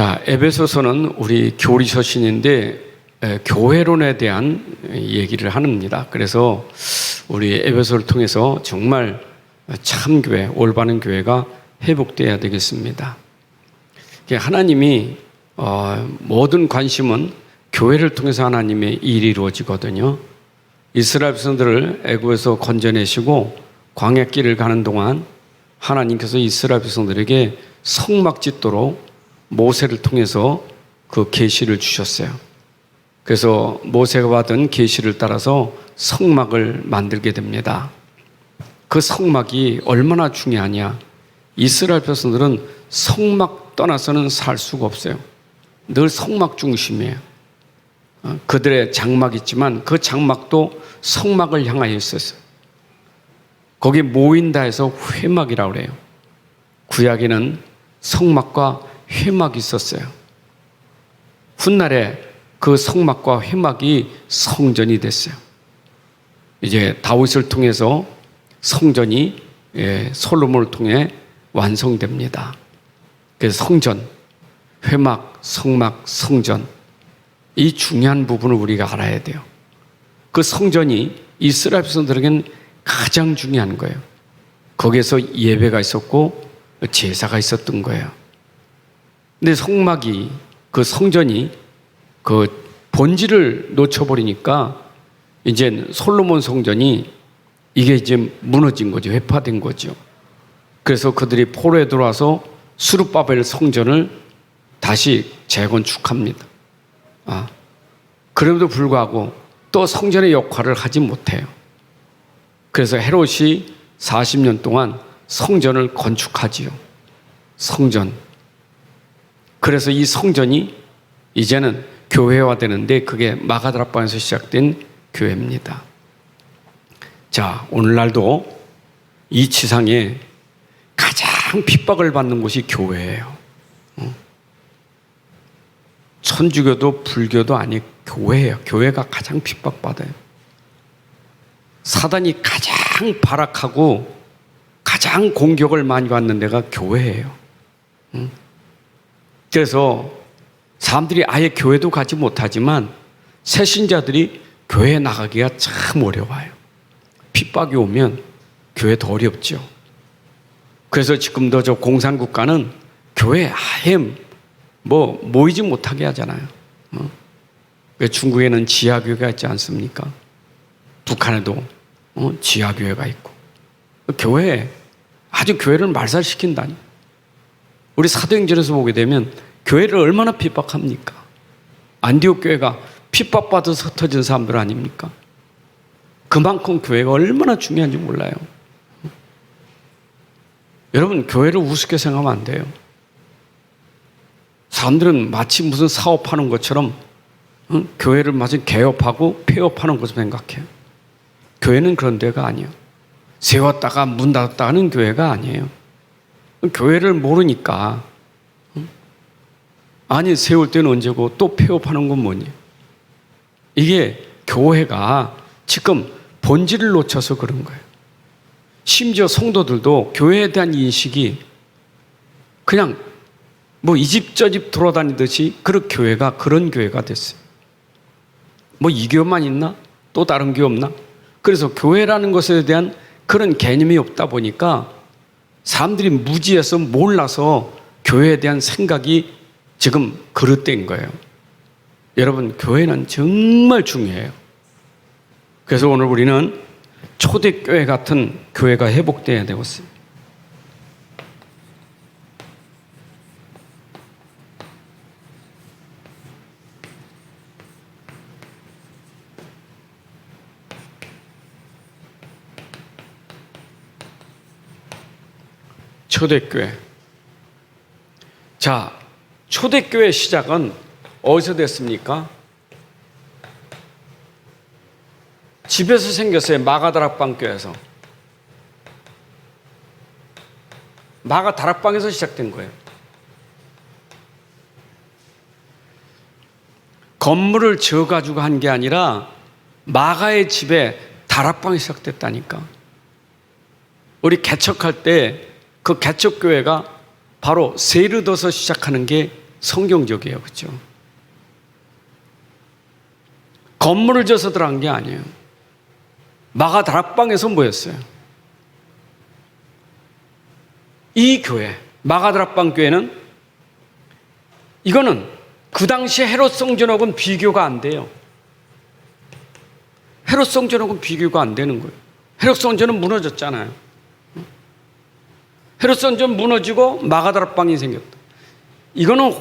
자, 에베소서는 우리 교리 서신인데 교회론에 대한 얘기를 합니다. 그래서 우리 에베소를 통해서 정말 참교회, 올바른 교회가 회복되어야 되겠습니다. 하나님이 모든 관심은 교회를 통해서 하나님의 일이 이루어지거든요. 이스라엘 백성들을 애굽에서 건져내시고 광야길을 가는 동안 하나님께서 이스라엘 백성들에게 성막 짓도록 모세를 통해서 그 계시를 주셨어요. 그래서 모세가 받은 계시를 따라서 성막을 만들게 됩니다. 그 성막이 얼마나 중요하냐. 이스라엘 백성들은 성막 떠나서는 살 수가 없어요. 늘 성막 중심이에요. 그들의 장막이 있지만 그 장막도 성막을 향하여 있었어요. 거기 모인다 해서 회막이라고 그래요. 구약에는 성막과 회막이 있었어요. 훗날에 그 성막과 회막이 성전이 됐어요. 이제 다윗을 통해서 성전이 솔로몬을 통해 완성됩니다. 그래서 성전, 회막, 성막, 성전, 이 중요한 부분을 우리가 알아야 돼요. 그 성전이 이스라엘 백성들에게는 가장 중요한 거예요. 거기에서 예배가 있었고 제사가 있었던 거예요. 근데 성막이, 그 성전이 그 본질을 놓쳐버리니까 이제 솔로몬 성전이 이게 이제 무너진 거죠. 회파된 거죠. 그래서 그들이 포로에 들어와서 스룹바벨 성전을 다시 재건축합니다. 그럼에도 불구하고 또 성전의 역할을 하지 못해요. 그래서 헤롯이 40년 동안 성전을 건축하지요. 성전. 그래서 이 성전이 이제는 교회화 되는데 그게 마가다락방에서 시작된 교회입니다. 자, 오늘날도 이 지상에 가장 핍박을 받는 곳이 교회예요. 천주교도 불교도 아니에요. 교회예요. 교회가 가장 핍박받아요. 사단이 가장 발악하고 가장 공격을 많이 받는 데가 교회예요. 그래서 사람들이 아예 교회도 가지 못하지만 새신자들이 교회에 나가기가 참 어려워요. 핍박이 오면 교회 더 어렵죠. 그래서 지금도 저 공산국가는 교회 아예 모이지 못하게 하잖아요. 중국에는 지하교회가 있지 않습니까? 북한에도 지하교회가 있고. 교회, 아주 교회를 말살시킨다니. 우리 사도행전에서 보게 되면 교회를 얼마나 핍박합니까? 안디옥 교회가 핍박받아서 흩어진 사람들 아닙니까? 그만큼 교회가 얼마나 중요한지 몰라요. 여러분, 교회를 우습게 생각하면 안 돼요. 사람들은 마치 무슨 사업하는 것처럼 교회를 마치 개업하고 폐업하는 것으로 생각해요. 교회는 그런 데가 아니에요. 세웠다가 문 닫았다 하는 교회가 아니에요. 교회를 모르니까 아니 세울 때는 언제고 또 폐업하는 건 뭐니? 이게 교회가 지금 본질을 놓쳐서 그런 거예요. 심지어 성도들도 교회에 대한 인식이 그냥 이 집 저 집 돌아다니듯이 그런 교회가 됐어요. 이 교회만 있나? 또 다른 교회 없나? 그래서 교회라는 것에 대한 그런 개념이 없다 보니까 사람들이 무지해서 몰라서 교회에 대한 생각이 지금 그릇된 거예요. 여러분, 교회는 정말 중요해요. 그래서 오늘 우리는 초대교회 같은 교회가 회복되어야 되겠어요. 초대교회. 자, 초대교회 시작은 어디서 됐습니까? 집에서 생겼어요. 마가다락방 교회에서. 마가다락방에서 시작된 거예요. 건물을 지어가지고 한 게 아니라 마가의 집에 다락방이 시작됐다니까. 우리 개척할 때 그 개척교회가 바로 세르더서 시작하는 게 성경적이에요. 그렇죠? 건물을 져서 들어간 게 아니에요. 마가 다락방에서 모였어요. 이 교회, 마가 다락방 교회는 이거는 그 당시 헤롯 성전하고는 비교가 안 돼요. 헤롯 성전하고는 비교가 안 되는 거예요. 헤롯 성전은 무너졌잖아요. 헤롯 성전 무너지고 마가 다락방이 생겼다. 이거는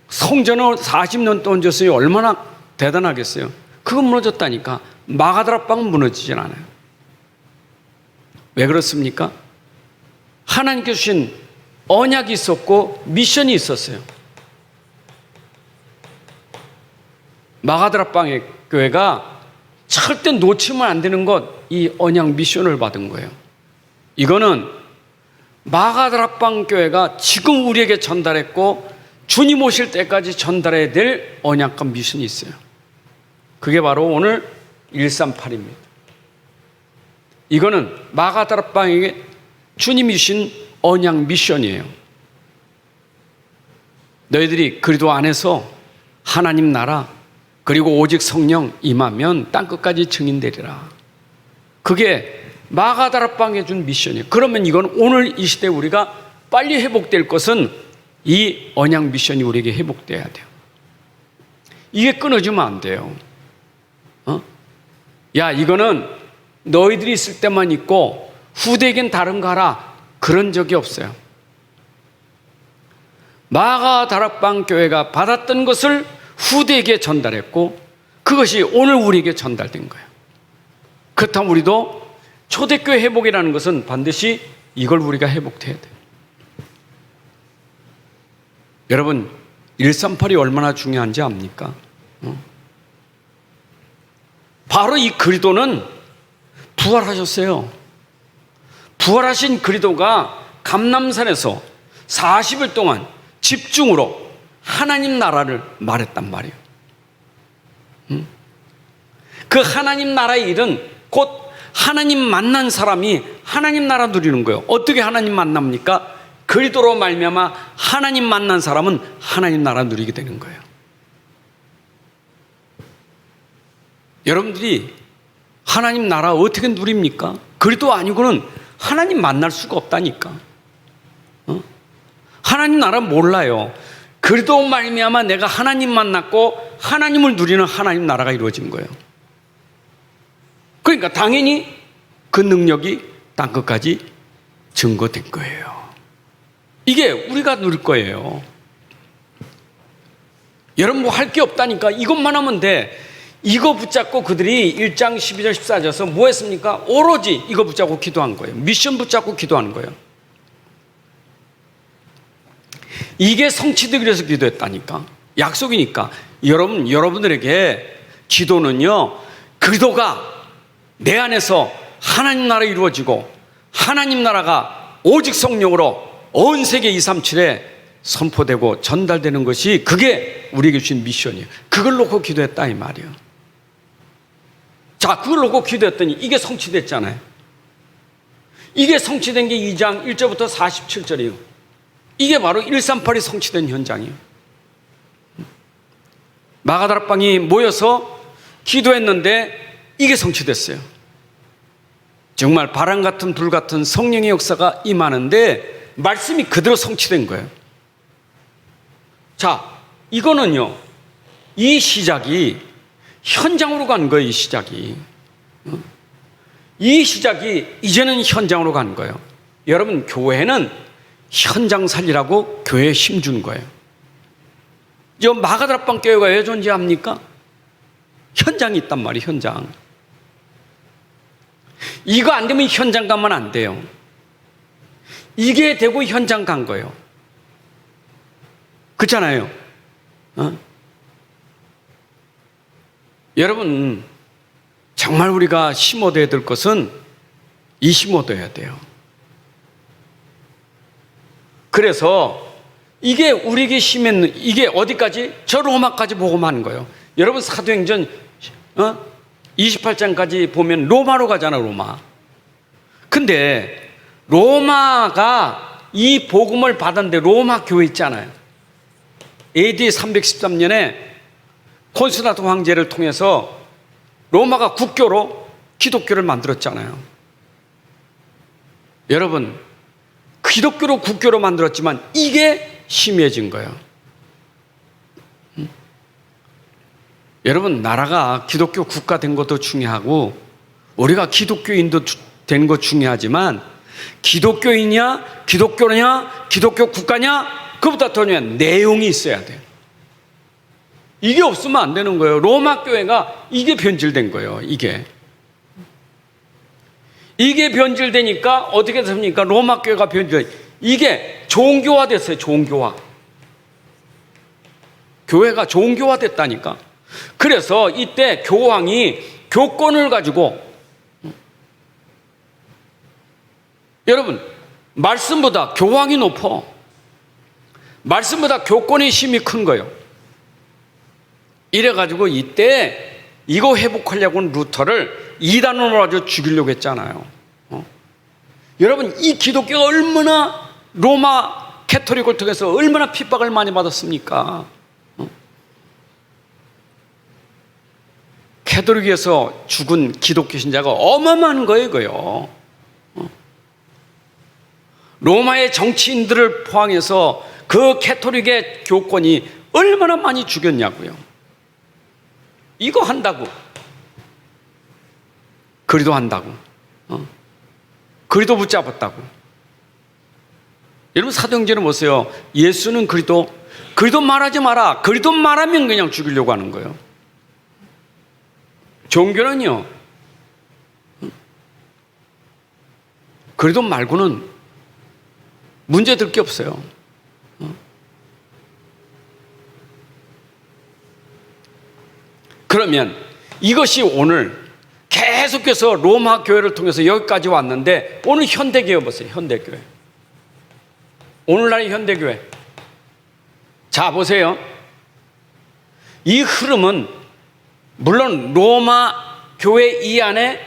성전을 40년 동안 졌으니 얼마나 대단하겠어요. 그거 무너졌다니까. 마가 다락방은 무너지진 않아요. 왜 그렇습니까? 하나님께서 주신 언약이 있었고 미션이 있었어요. 마가 다락방의 교회가 절대 놓치면 안 되는 것, 이 언약 미션을 받은 거예요. 이거는 마가 다락방 교회가 지금 우리에게 전달했고 주님 오실 때까지 전달해야 될 언약과 미션이 있어요. 그게 바로 오늘 138입니다. 이거는 마가 다락방에게 주님이 주신 언약 미션이에요. 너희들이 그리스도 안에서 하나님 나라 그리고 오직 성령 임하면 땅끝까지 증인되리라. 그게 마가 다락방에 준 미션이에요. 그러면 이건 오늘 이 시대에 우리가 빨리 회복될 것은 이 언약 미션이 우리에게 회복돼야 돼요. 이게 끊어지면 안 돼요. 야, 이거는 너희들이 있을 때만 있고 후대에겐 다른가 하라. 그런 적이 없어요. 마가 다락방 교회가 받았던 것을 후대에게 전달했고 그것이 오늘 우리에게 전달된 거예요. 그렇다면 우리도 초대교회 회복이라는 것은 반드시 이걸 우리가 회복해야 돼요. 여러분 138이 얼마나 중요한지 압니까? 바로 이 그리스도는 부활하셨어요. 부활하신 그리스도가 감람산에서 40일 동안 집중으로 하나님 나라를 말했단 말이에요. 그 하나님 나라의 일은 곧 하나님 만난 사람이 하나님 나라 누리는 거예요. 어떻게 하나님 만납니까? 그리스도로 말미암아 하나님 만난 사람은 하나님 나라 누리게 되는 거예요. 여러분들이 하나님 나라 어떻게 누립니까? 그리스도 아니고는 하나님 만날 수가 없다니까. 하나님 나라 몰라요. 그리스도 말미암아 내가 하나님 만났고 하나님을 누리는 하나님 나라가 이루어진 거예요. 그러니까 당연히 그 능력이 땅끝까지 증거된 거예요. 이게 우리가 누릴 거예요. 여러분 뭐 할 게 없다니까. 이것만 하면 돼. 이거 붙잡고 그들이 1장 12절 14절에서 뭐 했습니까? 오로지 이거 붙잡고 기도한 거예요. 미션 붙잡고 기도하는 거예요. 이게 성취되기 위해서 기도했다니까. 약속이니까. 여러분들에게 기도는요, 그리스도가 내 안에서 하나님 나라 이루어지고 하나님 나라가 오직 성령으로 온 세계 237에 선포되고 전달되는 것이 그게 우리에게 주신 미션이에요. 그걸 놓고 기도했다 이 말이에요. 자, 그걸 놓고 기도했더니 이게 성취됐잖아요. 이게 성취된 게 2장 1절부터 47절이에요. 이게 바로 138이 성취된 현장이에요. 마가 다락방이 모여서 기도했는데 이게 성취됐어요. 정말 바람 같은 불 같은 성령의 역사가 임하는데 말씀이 그대로 성취된 거예요. 자, 이거는요, 이 시작이 현장으로 간 거예요. 이 시작이 이제는 현장으로 간 거예요. 여러분, 교회는 현장 살리라고 교회에 힘주는 거예요. 저 마가 다락방 교회가 왜 존재합니까? 현장이 있단 말이에요. 현장. 이거 안 되면 현장 가면 안 돼요. 이게 되고 현장 간 거예요. 그렇잖아요. 여러분, 정말 우리가 힘 얻어야 될 것은 이 힘 얻어야 돼요. 그래서 이게 우리에게 힘있는, 이게 어디까지? 저 로마까지 복음하는 거예요. 여러분, 사도행전 28장까지 보면 로마로 가잖아, 로마. 근데 로마가 이 복음을 받았는데 로마 교회 있잖아요. AD 313년에 콘스탄틴 황제를 통해서 로마가 국교로 기독교를 만들었잖아요. 여러분, 기독교로 국교로 만들었지만 이게 심해진 거예요. 여러분, 나라가 기독교 국가 된 것도 중요하고 우리가 기독교인도 된 것 중요하지만 기독교인이냐 기독교냐 기독교 국가냐 그보다 더 중요한 내용이 있어야 돼요. 이게 없으면 안 되는 거예요. 로마 교회가 이게 변질된 거예요. 이게 변질되니까 어떻게 됩니까? 로마 교회가 변질. 이게 종교화 됐어요. 종교화. 교회가 종교화 됐다니까. 그래서 이때 교황이 교권을 가지고 여러분, 말씀보다 교황이 높아. 말씀보다 교권의 힘이 큰 거예요. 이래가지고 이때 이거 회복하려고는 루터를 이단으로 아주 죽이려고 했잖아요. 여러분, 이 기독교가 얼마나 로마 캐토릭을 통해서 얼마나 핍박을 많이 받았습니까? 캐토릭에서 죽은 기독교 신자가 어마어마한 거예요, 이거요. 로마의 정치인들을 포함해서 그 캐토릭의 교권이 얼마나 많이 죽였냐고요. 이거 한다고. 그리도 한다고. 그리도 붙잡았다고. 여러분, 사도행전을 보세요. 예수는 그리도 말하지 마라. 그리도 말하면 그냥 죽이려고 하는 거예요. 종교는요, 그리도 말고는 문제될 게 없어요. 그러면 이것이 오늘 계속해서 로마 교회를 통해서 여기까지 왔는데 오늘 현대교회 보세요. 현대교회. 오늘날의 현대교회. 자, 보세요. 이 흐름은 물론 로마 교회 이 안에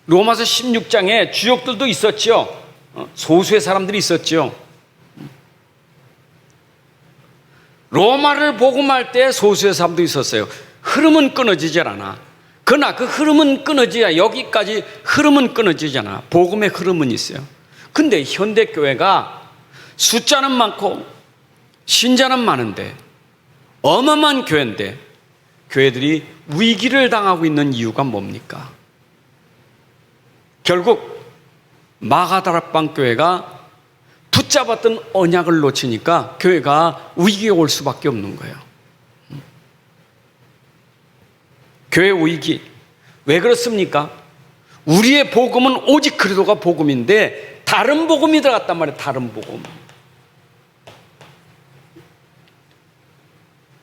로마서 16장에 주역들도 있었죠. 소수의 사람들이 있었죠. 로마를 복음할 때 소수의 사람도 있었어요. 흐름은 끊어지지 않아. 그러나 그 흐름은 끊어지야. 여기까지 흐름은 끊어지지 않아. 복음의 흐름은 있어요. 근데 현대교회가 숫자는 많고 신자는 많은데 어마어마한 교회인데 교회들이 위기를 당하고 있는 이유가 뭡니까? 결국 마가다락방 교회가 붙잡았던 언약을 놓치니까 교회가 위기에 올 수밖에 없는 거예요. 교회 위기. 왜 그렇습니까? 우리의 복음은 오직 그리스도가 복음인데 다른 복음이 들어갔단 말이에요. 다른 복음.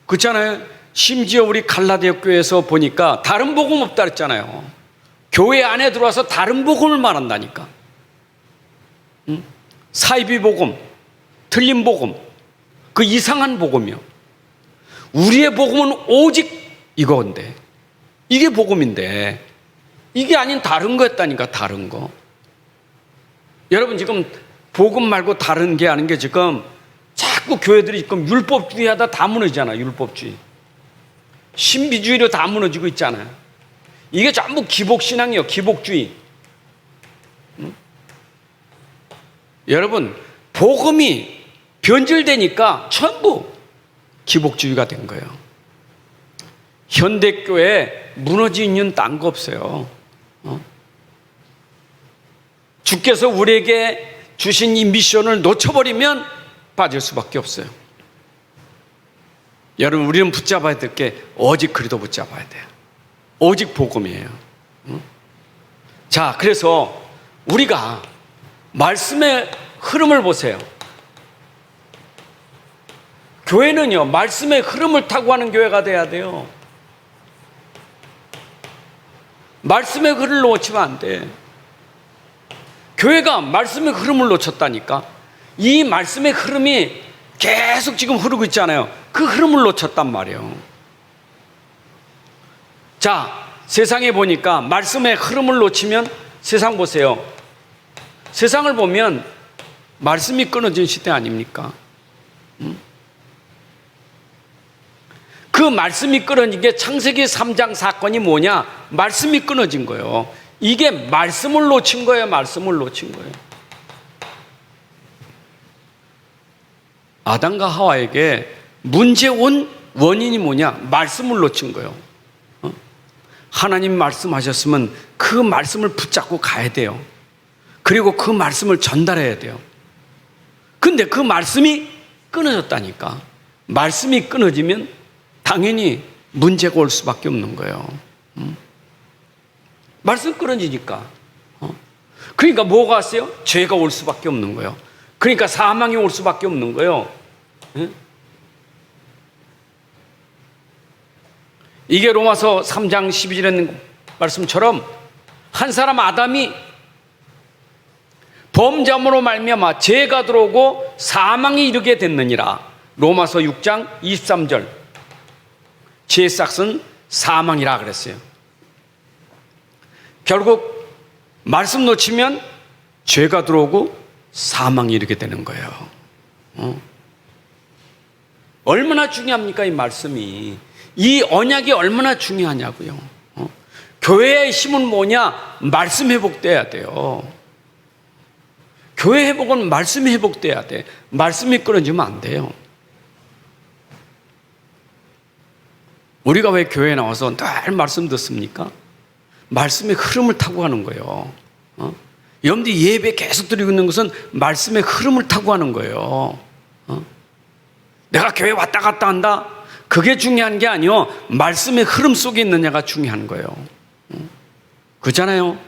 그렇잖아요. 심지어 우리 갈라디아 교회에서 보니까 다른 복음 없다 그랬잖아요. 교회 안에 들어와서 다른 복음을 말한다니까. 사이비 복음, 틀린 복음, 그 이상한 복음이요. 우리의 복음은 오직 이건데, 이게 복음인데 이게 아닌 다른 거였다니까. 다른 거. 여러분, 지금 복음 말고 다른 게 아닌 게 지금 자꾸 교회들이 지금 율법주의 하다 다 무너지잖아. 율법주의, 신비주의로 다 무너지고 있잖아요. 이게 전부 기복신앙이에요. 기복주의. 여러분, 복음이 변질되니까 전부 기복주의가 된 거예요. 현대교회 무너진 이유는 딴 거 없어요. 주께서 우리에게 주신 이 미션을 놓쳐버리면 빠질 수밖에 없어요. 여러분, 우리는 붙잡아야 될 게 오직 그리스도 붙잡아야 돼요. 오직 복음이에요. 자, 그래서 우리가 말씀의 흐름을 보세요. 교회는요, 말씀의 흐름을 타고 하는 교회가 돼야 돼요. 말씀의 흐름을 놓치면 안 돼. 교회가 말씀의 흐름을 놓쳤다니까. 이 말씀의 흐름이 계속 지금 흐르고 있잖아요. 그 흐름을 놓쳤단 말이에요. 자, 세상에 보니까 말씀의 흐름을 놓치면 세상 보세요. 세상을 보면 말씀이 끊어진 시대 아닙니까? 그 말씀이 끊어진 게 창세기 3장 사건이 뭐냐? 말씀이 끊어진 거예요. 이게 말씀을 놓친 거예요. 말씀을 놓친 거예요. 아담과 하와에게 문제 온 원인이 뭐냐? 말씀을 놓친 거예요. 하나님 말씀하셨으면 그 말씀을 붙잡고 가야 돼요. 그리고 그 말씀을 전달해야 돼요. 근데 그 말씀이 끊어졌다니까. 말씀이 끊어지면 당연히 문제가 올 수밖에 없는 거예요. 말씀 끊어지니까. 그러니까 뭐가 왔어요? 죄가 올 수밖에 없는 거예요. 그러니까 사망이 올 수밖에 없는 거예요. 이게 로마서 3장 12절에 있는 말씀처럼 한 사람 아담이 범죄함으로 말미암아 죄가 들어오고 사망이 이르게 됐느니라. 로마서 6장 23절. 죄의 싹은 사망이라 그랬어요. 결국 말씀 놓치면 죄가 들어오고 사망이 이르게 되는 거예요. 얼마나 중요합니까? 이 말씀이. 이 언약이 얼마나 중요하냐고요. 교회의 힘은 뭐냐? 말씀 회복돼야 돼요. 교회 회복은 말씀이 회복돼야 돼. 말씀이 끊어지면 안 돼요. 우리가 왜 교회에 나와서 늘 말씀 듣습니까? 말씀의 흐름을 타고 가는 거예요. 여러분들이 예배 계속 드리고 있는 것은 말씀의 흐름을 타고 가는 거예요. 내가 교회 왔다 갔다 한다? 그게 중요한 게 아니요. 말씀의 흐름 속에 있느냐가 중요한 거예요. 그렇잖아요.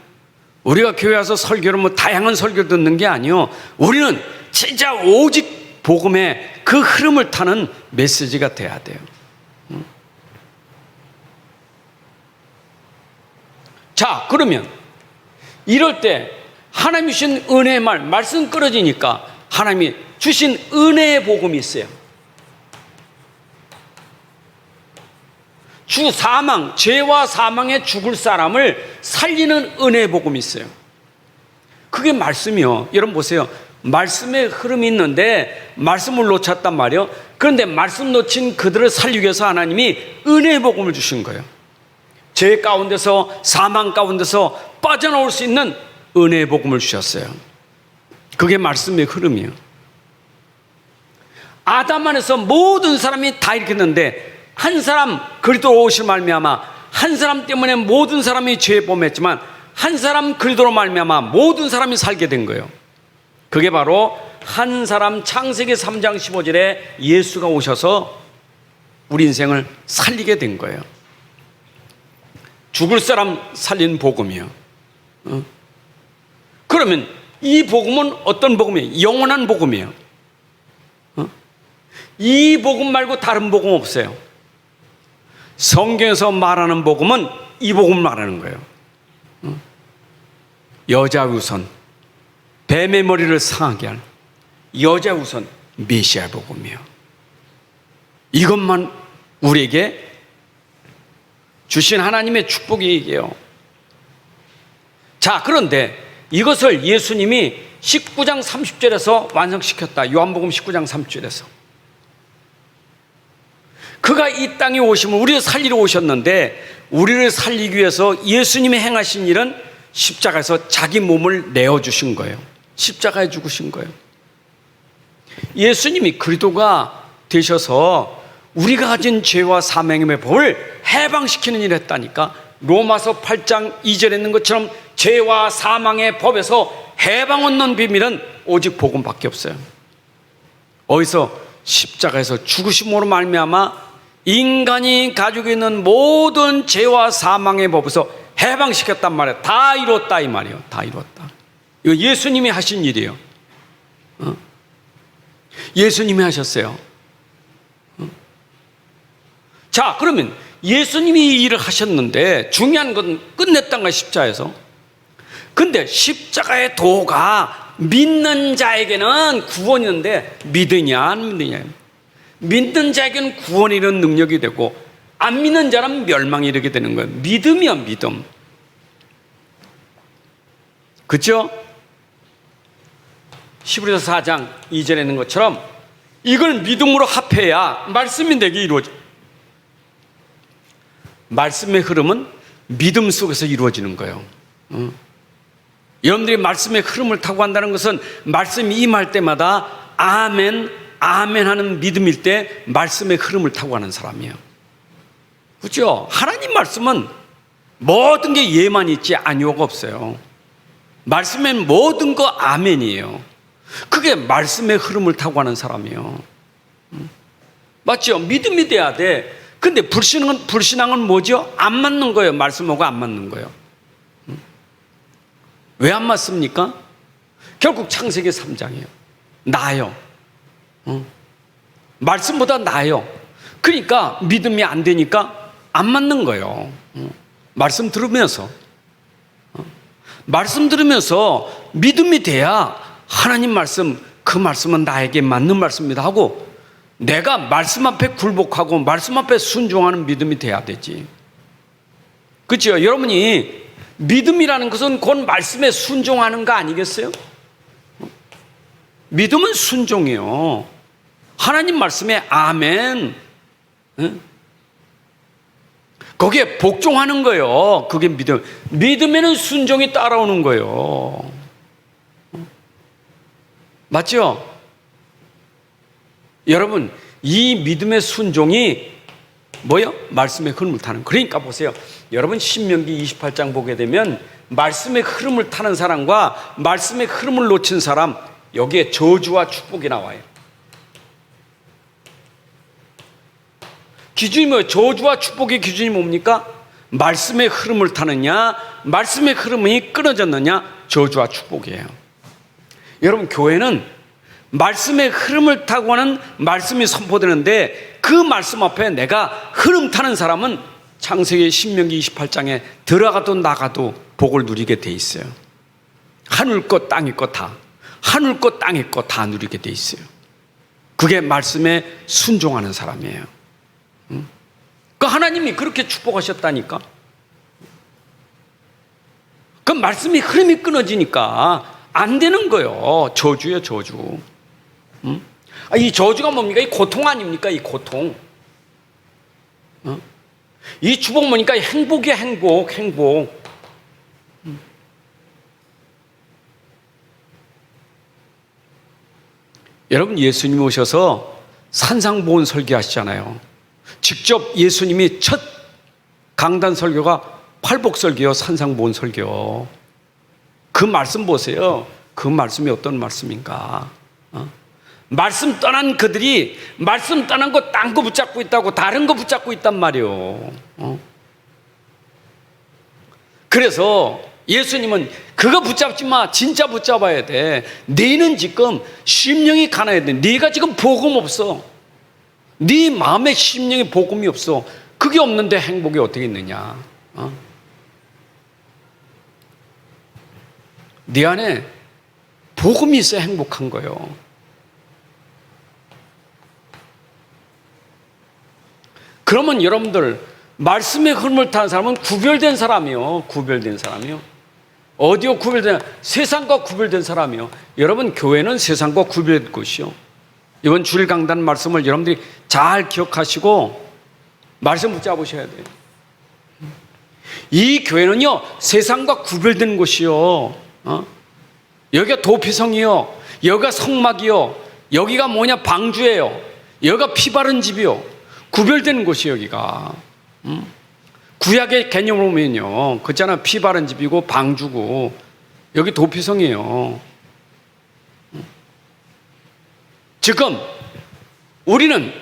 우리가 교회 와서 설교를 뭐 다양한 설교 듣는 게 아니요. 우리는 진짜 오직 복음의 그 흐름을 타는 메시지가 돼야 돼요. 자, 그러면 이럴 때 하나님이 주신 은혜의 말씀 끊어지니까 하나님이 주신 은혜의 복음이 있어요. 죄와 사망에 죽을 사람을 살리는 은혜의 복음이 있어요. 그게 말씀이요. 여러분 보세요. 말씀의 흐름이 있는데 말씀을 놓쳤단 말이에요. 그런데 말씀 놓친 그들을 살리기 위해서 하나님이 은혜의 복음을 주신 거예요. 죄 가운데서 사망 가운데서 빠져나올 수 있는 은혜의 복음을 주셨어요. 그게 말씀의 흐름이에요. 아담 안에서 모든 사람이 다 이렇게 했는데 한 사람 그리스도로 오실 말미암아 한 사람 때문에 모든 사람이 죄에 범했지만 한 사람 그리스도로 말미암아 모든 사람이 살게 된 거예요. 그게 바로 한 사람 창세기 3장 15절에 예수가 오셔서 우리 인생을 살리게 된 거예요. 죽을 사람 살린 복음이요. 그러면 이 복음은 어떤 복음이에요? 영원한 복음이에요. 이 복음 말고 다른 복음 없어요. 성경에서 말하는 복음은 이 복음을 말하는 거예요. 여자 우선 뱀의 머리를 상하게 할 여자 우선 메시아 복음이에요. 이것만 우리에게 주신 하나님의 축복이에요. 자, 그런데 이것을 예수님이 19장 30절에서 완성시켰다. 요한복음 19장 30절에서. 그가 이 땅에 오시면 우리를 살리러 오셨는데 우리를 살리기 위해서 예수님이 행하신 일은 십자가에서 자기 몸을 내어주신 거예요. 십자가에 죽으신 거예요. 예수님이 그리스도가 되셔서 우리가 가진 죄와 사망의 법을 해방시키는 일을 했다니까. 로마서 8장 2절에 있는 것처럼 죄와 사망의 법에서 해방 얻는 비밀은 오직 복음밖에 없어요. 어디서? 십자가에서 죽으심으로 말미암아 인간이 가지고 있는 모든 죄와 사망의 법에서 해방시켰단 말이에요. 다 이뤘다 이 말이에요. 다 이뤘다. 이거 예수님이 하신 일이에요. 예수님이 하셨어요. 자, 그러면 예수님이 이 일을 하셨는데 중요한 건 끝냈단 거예요. 십자가에서. 근데 십자가의 도가 믿는 자에게는 구원이 있는데 믿으냐 안 믿느냐. 믿는 자에게는 구원이 이런 능력이 되고 안 믿는 자는 멸망이 이르게 되는 거예요. 믿음이야 믿음. 그렇죠? 히브리서 4장 2절에 있는 것처럼 이걸 믿음으로 합해야 말씀이 내게 이루어져. 말씀의 흐름은 믿음 속에서 이루어지는 거예요. 여러분들이 말씀의 흐름을 타고 간다는 것은 말씀이 임할 때마다 아멘, 아멘 하는 믿음일 때 말씀의 흐름을 타고 가는 사람이에요. 그렇죠? 하나님 말씀은 모든 게 예만 있지 아니오가 없어요. 말씀엔 모든 거 아멘이에요. 그게 말씀의 흐름을 타고 가는 사람이에요. 맞죠? 믿음이 돼야 돼. 근데 불신앙은 뭐죠? 안 맞는 거예요. 말씀하고 안 맞는 거예요. 왜 안 맞습니까? 결국 창세기 3장이에요. 나요. 말씀보다 나요. 그러니까 믿음이 안 되니까 안 맞는 거예요. 말씀 들으면서 믿음이 돼야 하나님 말씀, 그 말씀은 나에게 맞는 말씀입니다 하고 내가 말씀 앞에 굴복하고 말씀 앞에 순종하는 믿음이 돼야 되지. 그렇죠? 여러분이 믿음이라는 것은 곧 말씀에 순종하는 거 아니겠어요? 믿음은 순종이에요. 하나님 말씀에 아멘. 거기에 복종하는 거예요. 그게 믿음. 믿음에는 순종이 따라오는 거예요. 맞죠? 여러분, 이 믿음의 순종이 뭐요? 말씀의 흐름을 타는. 그러니까 보세요. 여러분 신명기 28장 보게 되면 말씀의 흐름을 타는 사람과 말씀의 흐름을 놓친 사람, 여기에 저주와 축복이 나와요. 기준이 뭐예요? 저주와 축복의 기준이 뭡니까? 말씀의 흐름을 타느냐, 말씀의 흐름이 끊어졌느냐, 저주와 축복이에요. 여러분, 교회는 말씀의 흐름을 타고 하는 말씀이 선포되는데 그 말씀 앞에 내가 흐름 타는 사람은 창세기 신명기 28장에 들어가도 나가도 복을 누리게 돼 있어요. 하늘 것 땅의 것 다, 하늘 것 땅의 것 다 누리게 돼 있어요. 그게 말씀에 순종하는 사람이에요. 그 하나님이 그렇게 축복하셨다니까. 그 말씀이 흐름이 끊어지니까 안 되는 거예요. 저주예요, 저주. 이 저주가 뭡니까? 이 고통 아닙니까? 이 고통. 이 축복 뭐니까? 행복이야, 행복. 여러분, 예수님 오셔서 산상보훈 설교하시잖아요. 직접 예수님이 첫 강단 설교가 팔복설교요, 산상보훈 설교. 그 말씀 보세요. 그 말씀이 어떤 말씀인가? 말씀 떠난 그들이 말씀 떠난 거 딴 거 붙잡고 있다고 다른 거 붙잡고 있단 말이에요. 그래서 예수님은 그거 붙잡지 마. 진짜 붙잡아야 돼. 너는 지금 심령이 가난해야 돼. 네가 지금 복음 없어. 네 마음에 심령에 복음이 없어. 그게 없는데 행복이 어떻게 있느냐? 네 안에 복음이 있어야 행복한 거예요. 그러면 여러분들 말씀의 흐름을 타는 사람은 구별된 사람이요. 구별된 사람이요. 어디요? 구별된 세상과 구별된 사람이요. 여러분, 교회는 세상과 구별된 곳이요. 이번 주일 강단 말씀을 여러분들이 잘 기억하시고 말씀 붙잡으셔야 돼요. 이 교회는요, 세상과 구별된 곳이요. 여기가 도피성이요, 여기가 성막이요, 여기가 뭐냐, 방주예요, 여기가 피 바른 집이요. 구별된 곳이 여기가. 구약의 개념으로 보면요, 그렇잖아, 피 바른 집이고 방주고 여기 도피성이에요. 지금 우리는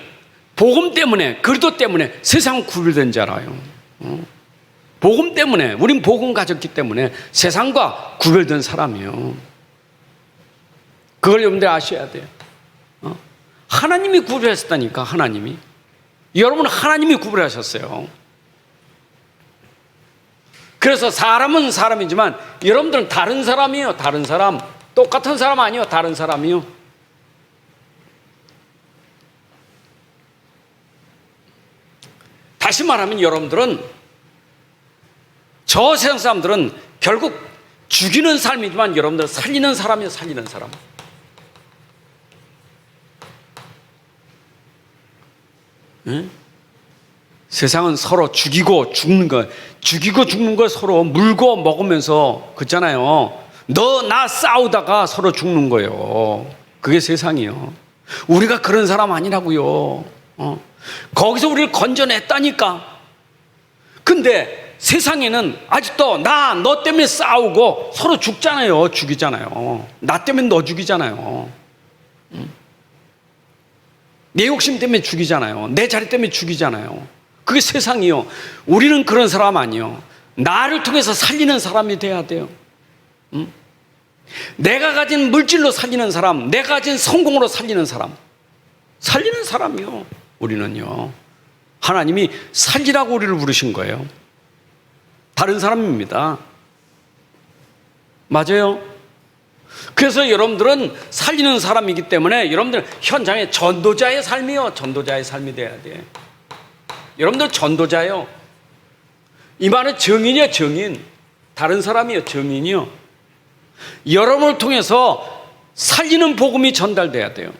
복음 때문에, 그리스도 때문에 세상 구별된 자라요. 복음 때문에, 우린 복음 가졌기 때문에 세상과 구별된 사람이에요. 그걸 여러분들 아셔야 돼요. 하나님이 구별하셨다니까. 하나님이, 여러분, 하나님이 구별하셨어요. 그래서 사람은 사람이지만 여러분들은 다른 사람이에요. 다른 사람. 똑같은 사람 아니에요. 다른 사람이요. 다시 말하면 여러분들은, 저 세상 사람들은 결국 죽이는 삶이지만 여러분들은 살리는 사람이에요. 살리는 사람. 응? 세상은 서로 죽이고 죽는 거 서로 물고 먹으면서 그렇잖아요. 너 나 싸우다가 서로 죽는 거예요. 그게 세상이요. 우리가 그런 사람 아니라고요. 거기서 우리를 건져냈다니까. 근데 세상에는 아직도 너 때문에 싸우고 서로 죽잖아요. 죽이잖아요. 나 때문에 너 죽이잖아요. 내 욕심 때문에 죽이잖아요. 내 자리 때문에 죽이잖아요. 그게 세상이요. 우리는 그런 사람 아니요. 나를 통해서 살리는 사람이 돼야 돼요. 내가 가진 물질로 살리는 사람, 내가 가진 성공으로 살리는 사람이요. 우리는요. 하나님이 살리라고 우리를 부르신 거예요. 다른 사람입니다. 맞아요. 그래서 여러분들은 살리는 사람이기 때문에 여러분들은 현장에 전도자의 삶이요. 전도자의 삶이 돼야 돼. 여러분들 전도자요. 이 말은 증인이요. 증인. 다른 사람이요. 증인이요. 여러분을 통해서 살리는 복음이 전달돼야 돼요.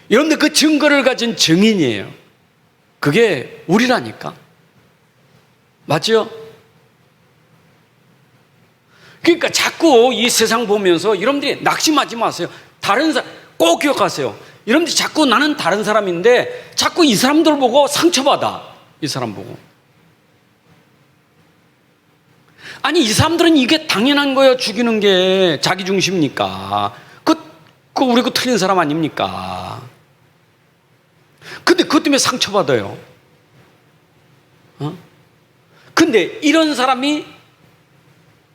여러분들 그 증거를 가진 증인이에요. 그게 우리라니까. 맞죠? 그러니까 자꾸 이 세상 보면서 여러분들이 낙심하지 마세요. 다른 사람 꼭 기억하세요. 여러분들이 자꾸 나는 다른 사람인데 자꾸 이 사람들 보고 상처받아. 이 사람 보고. 아니 이 사람들은 이게 당연한 거예요. 죽이는 게 자기 중심이니까. 우리 틀린 사람 아닙니까? 근데 그것 때문에 상처받아요. 근데 이런 사람이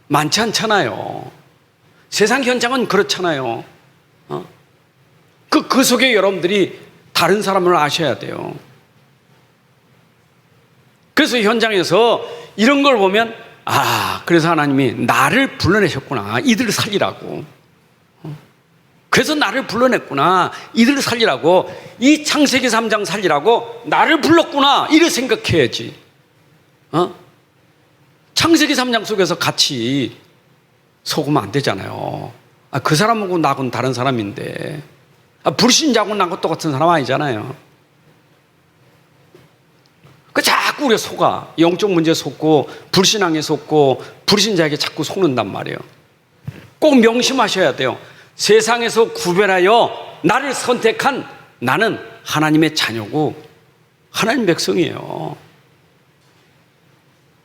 많지 않잖아요. 세상 현장은 그렇잖아요. 그 속에 여러분들이 다른 사람을 아셔야 돼요. 그래서 현장에서 이런 걸 보면 그래서 하나님이 나를 불러내셨구나. 이들을 살리라고. 그래서 나를 불러냈구나. 이들을 살리라고. 이 창세기 3장 살리라고 나를 불렀구나. 이를 생각해야지. 창세기 3장 속에서 같이 속으면 안 되잖아요. 그 사람하고 나하고는 다른 사람인데. 불신자하고 나하고 똑같은 사람 아니잖아요. 자꾸 우리가 속아. 영적 문제에 속고 불신앙에 속고 불신자에게 자꾸 속는단 말이에요. 꼭 명심하셔야 돼요. 세상에서 구별하여 나를 선택한 나는 하나님의 자녀고 하나님 백성이에요.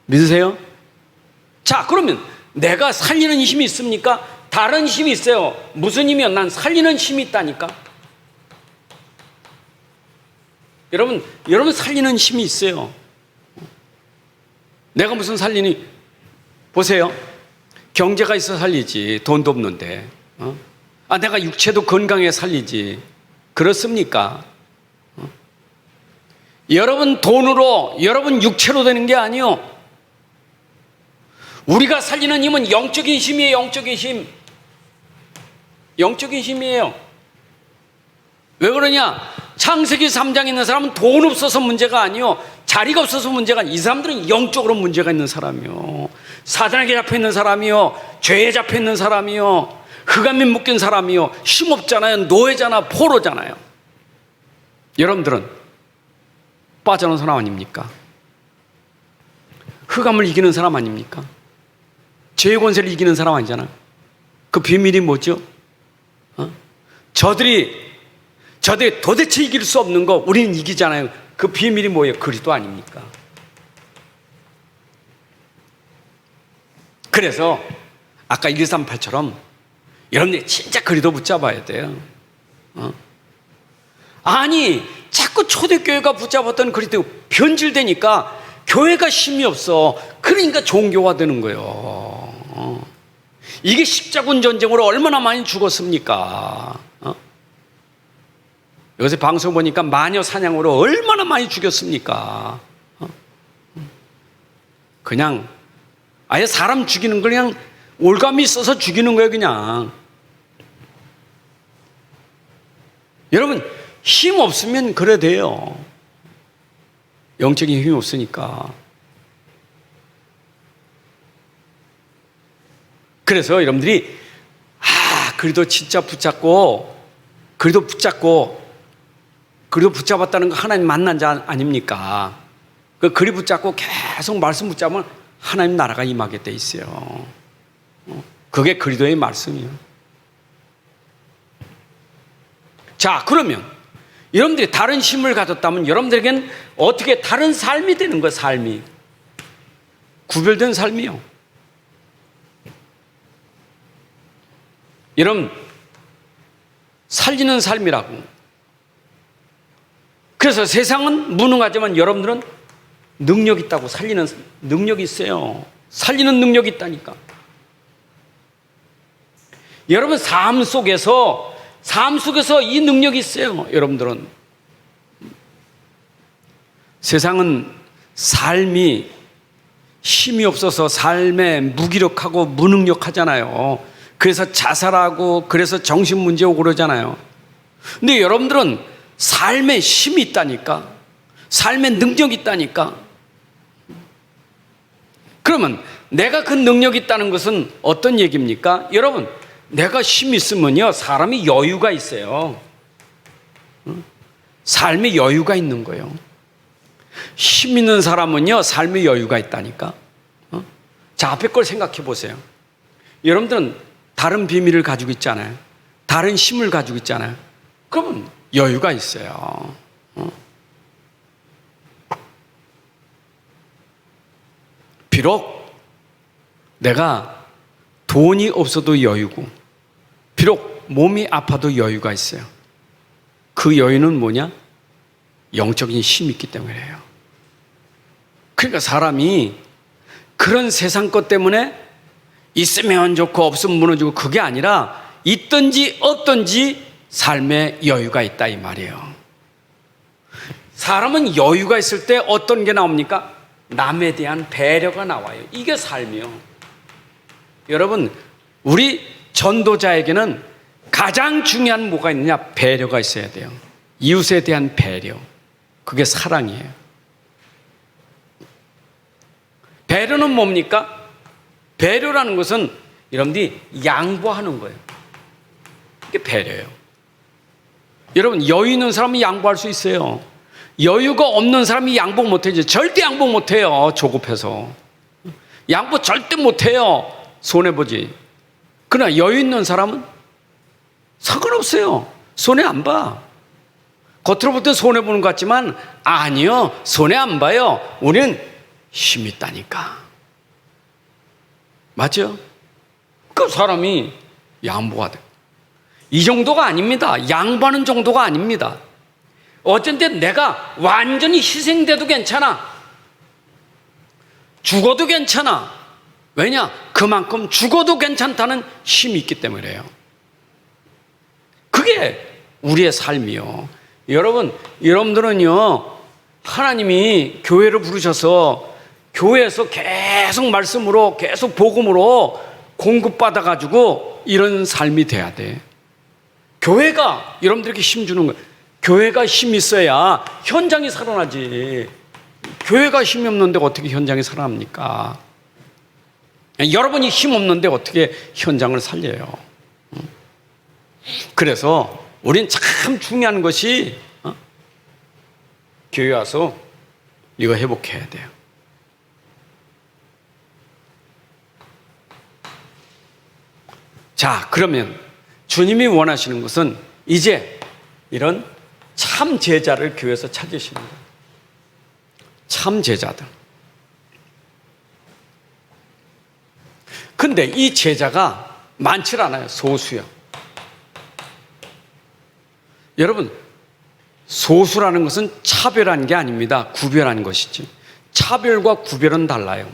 믿으세요? 자, 그러면 내가 살리는 힘이 있습니까? 다른 힘이 있어요. 무슨 힘이요? 난 살리는 힘이 있다니까. 여러분 살리는 힘이 있어요. 내가 무슨 살리니? 보세요. 경제가 있어 살리지. 돈도 없는데. 내가 육체도 건강해 살리지. 그렇습니까? 여러분 돈으로, 여러분 육체로 되는 게 아니요. 우리가 살리는 힘은 영적인 힘이에요. 영적인 힘. 영적인 힘이에요. 왜 그러냐? 창세기 3장에 있는 사람은 돈 없어서 문제가 아니요. 자리가 없어서 문제가 아니요. 이 사람들은 영적으로 문제가 있는 사람이요. 사단에게 잡혀있는 사람이요. 죄에 잡혀있는 사람이요. 흑암에 묶인 사람이요. 힘없잖아요. 노예잖아. 포로잖아요. 여러분들은 빠져나온 사람 아닙니까? 흑암을 이기는 사람 아닙니까? 죄의 권세를 이기는 사람 아니잖아. 그 비밀이 뭐죠? 저들이 도대체 이길 수 없는 거 우리는 이기잖아요. 그 비밀이 뭐예요? 그리스도 아닙니까? 그래서 아까 138처럼 여러분들이 진짜 그리스도 붙잡아야 돼요. 아니 자꾸 초대교회가 붙잡았던 그리스도 변질되니까 교회가 힘이 없어. 그러니까 종교화 되는 거예요. 이게 십자군 전쟁으로 얼마나 많이 죽었습니까? 요새 방송 보니까 마녀 사냥으로 얼마나 많이 죽였습니까? 그냥 아예 사람 죽이는 거 그냥 올감이 있어서 죽이는 거예요. 그냥. 여러분 힘 없으면 그래 돼요. 영적인 힘이 없으니까. 그래서 여러분들이 그래도 진짜 붙잡고 그리도 붙잡았다는 거 하나님 만난 자 아닙니까? 그 그리 붙잡고 계속 말씀 붙잡으면 하나님 나라가 임하게 돼 있어요. 그게 그리도의 말씀이에요. 자, 그러면 여러분들이 다른 힘을 가졌다면 여러분들에게는 어떻게 다른 삶이 되는 거예요? 삶이 구별된 삶이요. 여러분, 살리는 삶이라고. 그래서 세상은 무능하지만 여러분들은 능력 있다고. 살리는 능력이 있어요. 살리는 능력이 있다니까. 여러분 삶 속에서 이 능력이 있어요. 여러분들은. 세상은 삶이 힘이 없어서 삶에 무기력하고 무능력하잖아요. 그래서 자살하고 그래서 정신문제 오고 그러잖아요. 근데 여러분들은 삶에 힘이 있다니까. 삶에 능력이 있다니까. 그러면 내가 그 능력이 있다는 것은 어떤 얘기입니까? 여러분, 내가 힘이 있으면요, 사람이 여유가 있어요. 삶에 여유가 있는 거예요. 힘 있는 사람은요, 삶에 여유가 있다니까. 자, 앞에 걸 생각해 보세요. 여러분들은 다른 비밀을 가지고 있잖아요. 다른 힘을 가지고 있잖아요. 그러면 여유가 있어요. 비록 내가 돈이 없어도 여유고, 비록 몸이 아파도 여유가 있어요. 그 여유는 뭐냐? 영적인 힘이 있기 때문이에요. 그러니까 사람이 그런 세상 것 때문에 있으면 좋고 없으면 무너지고, 그게 아니라 있든지 없든지 삶에 여유가 있다 이 말이에요. 사람은 여유가 있을 때 어떤 게 나옵니까? 남에 대한 배려가 나와요. 이게 삶이요. 여러분, 우리 전도자에게는 가장 중요한 뭐가 있느냐? 배려가 있어야 돼요. 이웃에 대한 배려. 그게 사랑이에요. 배려는 뭡니까? 배려라는 것은 여러분들이 양보하는 거예요. 이게 배려예요. 여러분, 여유 있는 사람이 양보할 수 있어요. 여유가 없는 사람이 양보 못해요. 절대 양보 못해요. 조급해서. 양보 절대 못해요. 손해보지. 그러나 여유 있는 사람은 상관없어요. 손해 안 봐. 겉으로 볼 때 손해보는 것 같지만 아니요. 손해 안 봐요. 우리는 힘이 있다니까. 맞죠? 그 사람이 양보가 돼. 이 정도가 아닙니다. 양보하는 정도가 아닙니다. 어쩐데 내가 완전히 희생돼도 괜찮아. 죽어도 괜찮아. 왜냐? 그만큼 죽어도 괜찮다는 힘이 있기 때문이에요. 그게 우리의 삶이요. 여러분들은요, 하나님이 교회를 부르셔서 교회에서 계속 말씀으로, 계속 복음으로 공급받아가지고 이런 삶이 돼야 돼. 교회가 여러분들에게 힘 주는 거예요. 교회가 힘이 있어야 현장이 살아나지. 교회가 힘이 없는데 어떻게 현장이 살아납니까? 여러분이 힘 없는데 어떻게 현장을 살려요? 그래서 우린 참 중요한 것이 교회 와서 이거 회복해야 돼요. 자, 그러면 주님이 원하시는 것은 이제 이런 참 제자를 교회에서 찾으시는 거예요. 참 제자들. 근데 이 제자가 많지 않아요. 소수요. 여러분, 소수라는 것은 차별한 게 아닙니다. 구별한 것이지. 차별과 구별은 달라요.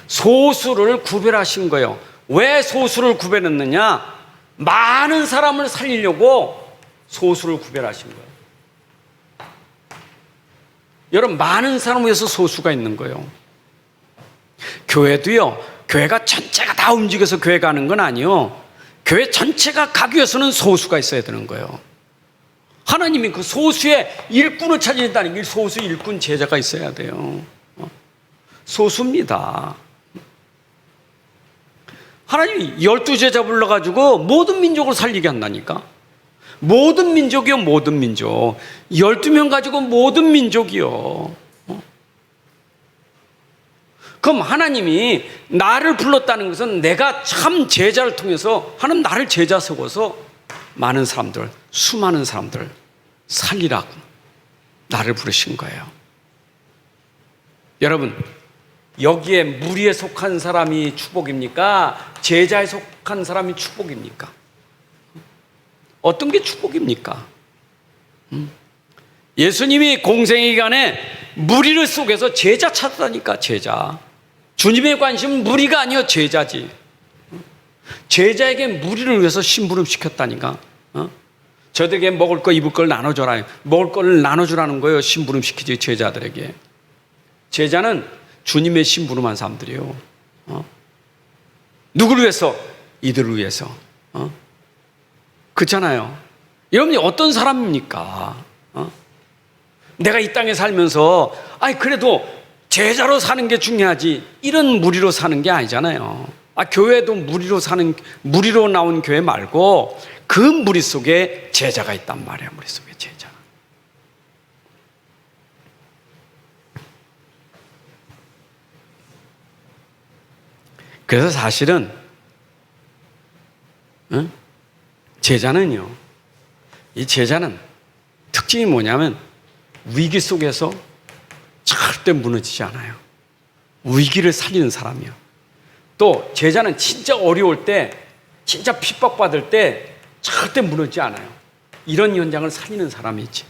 소수를 구별하신 거예요. 왜 소수를 구별했느냐? 많은 사람을 살리려고 소수를 구별하신 거예요. 여러분, 많은 사람을 위해서 소수가 있는 거예요. 교회도요, 교회가 전체가 다 움직여서 교회가 하는 건 아니요. 교회 전체가 가기 위해서는 소수가 있어야 되는 거예요. 하나님이 그 소수의 일꾼을 찾으신다는 게 소수 일꾼 제자가 있어야 돼요. 소수입니다. 하나님이 12제자 불러가지고 모든 민족을 살리게 한다니까. 모든 민족이요, 모든 민족. 12명 가지고 모든 민족이요. 그럼 하나님이 나를 불렀다는 것은 내가 참 제자를 통해서 하나님 나를 제자 세워서 많은 사람들, 수많은 사람들 살리라고 나를 부르신 거예요. 여러분, 여기에 무리에 속한 사람이 축복입니까? 제자에 속한 사람이 축복입니까? 어떤 게 축복입니까? 예수님이 공생의 기간에 무리를 속에서 제자 찾다니까, 제자. 주님의 관심은 무리가 아니요, 제자지. 제자에게 무리를 위해서 심부름 시켰다니까. 저들에게 먹을 거 입을 걸 나눠줘라. 먹을 걸 나눠주라는 거예요. 심부름 시키지, 제자들에게. 제자는 주님의 심부름한 사람들이에요. 누구를 위해서? 이들을 위해서. 그렇잖아요. 여러분이 어떤 사람입니까? 내가 이 땅에 살면서 그래도 제자로 사는 게 중요하지 이런 무리로 사는 게 아니잖아요. 교회도 무리로 나온 교회 말고 그 무리 속에 제자가 있단 말이에요. 무리 속에 제자. 그래서 사실은 제자는요, 이 제자는 특징이 뭐냐면 위기 속에서 절대 무너지지 않아요. 위기를 살리는 사람이요. 또 제자는 진짜 어려울 때, 진짜 핍박받을 때 절대 무너지지 않아요. 이런 현장을 살리는 사람이지.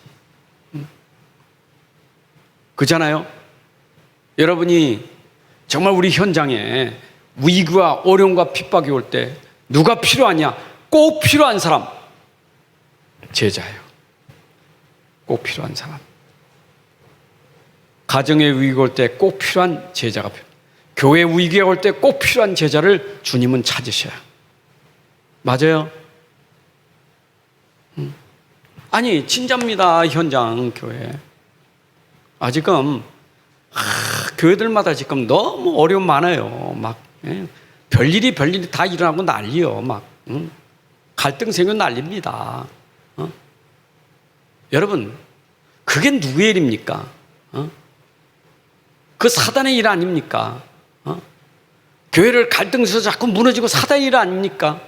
그렇잖아요. 여러분이 정말 우리 현장에 위기와 어려움과 핍박이 올 때 누가 필요하냐? 꼭 필요한 사람, 제자예요. 꼭 필요한 사람. 가정의 위기가 올 때 꼭 필요한 제자가 필요해요. 교회 위기가 올 때 꼭 필요한 제자를 주님은 찾으셔요. 맞아요? 아니, 진짜입니다. 현장 교회. 지금 교회들마다 지금 너무 어려움 많아요. 막 별일이 다 일어나고 난리요. 막 갈등 생겨 난립니다. 여러분, 그게 누구의 일입니까? 그 사단의 일 아닙니까? 교회를 갈등해서 자꾸 무너지고 사단의 일 아닙니까?